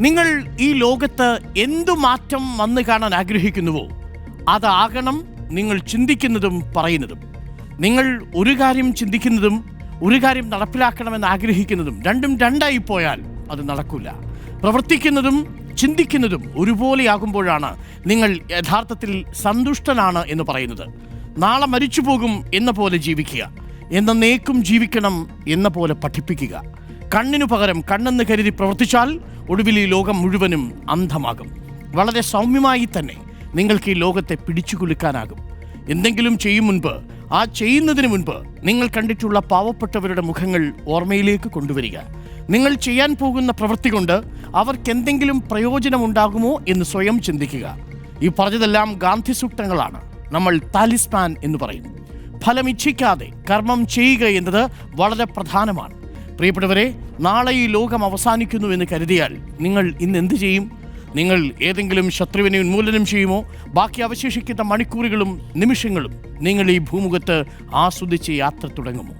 നിങ്ങൾ ഈ ലോകത്ത് എന്തു മാറ്റം വന്നു കാണാൻ ആഗ്രഹിക്കുന്നുവോ അതാകണം നിങ്ങൾ ചിന്തിക്കുന്നതും പറയുന്നതും. നിങ്ങൾ ഒരു കാര്യം ചിന്തിക്കുന്നതും ഒരു കാര്യം നടപ്പിലാക്കണമെന്ന് ആഗ്രഹിക്കുന്നതും രണ്ടും രണ്ടായി പോയാൽ അത് നടക്കില്ല. പ്രവർത്തിക്കുന്നതും ചിന്തിക്കുന്നതും ഒരുപോലെയാകുമ്പോഴാണ് നിങ്ങൾ യഥാർത്ഥത്തിൽ സന്തുഷ്ടനാണ് എന്ന് പറയുന്നത്. നാളെ മരിച്ചു പോകും എന്ന പോലെ ജീവിക്കുക, എന്നേക്കും ജീവിക്കണം എന്ന പോലെ പഠിപ്പിക്കുക. കണ്ണിനു പകരം കണ്ണെന്ന് കരുതി പ്രവർത്തിച്ചാൽ ഒടുവിൽ ഈ ലോകം മുഴുവനും അന്ധമാകും. വളരെ സൗമ്യമായി തന്നെ നിങ്ങൾക്ക് ഈ ലോകത്തെ പിടിച്ചു കുലുക്കാനാകും. എന്തെങ്കിലും ചെയ്യും മുൻപ്, ആ ചെയ്യുന്നതിന് മുൻപ് നിങ്ങൾ കണ്ടിട്ടുള്ള പാവപ്പെട്ടവരുടെ മുഖങ്ങൾ ഓർമ്മയിലേക്ക് കൊണ്ടുവരിക. നിങ്ങൾ ചെയ്യാൻ പോകുന്ന പ്രവൃത്തി കൊണ്ട് അവർക്കെന്തെങ്കിലും പ്രയോജനമുണ്ടാകുമോ എന്ന് സ്വയം ചിന്തിക്കുക. ഈ പറഞ്ഞതെല്ലാം ഗാന്ധി സൂക്തങ്ങളാണ്. നമ്മൾ താലിസ്മാൻ എന്ന് പറയുന്നു. ഫലം ഇച്ഛിക്കാതെ കർമ്മം ചെയ്യുക എന്നത് വളരെ പ്രധാനമാണ്. പ്രിയപ്പെട്ടവരെ, നാളെ ഈ ലോകം അവസാനിക്കുന്നു എന്ന് കരുതിയാൽ നിങ്ങൾ ഇന്ന് എന്ത് ചെയ്യും? നിങ്ങൾ ഏതെങ്കിലും ശത്രുവിനെ ഉന്മൂലനം ചെയ്യുമോ? ബാക്കി അവശേഷിക്കുന്ന മണിക്കൂറുകളും നിമിഷങ്ങളും നിങ്ങൾ ഈ ഭൂമുഖത്ത് ആസ്വദിച്ച് യാത്ര തുടങ്ങുമോ?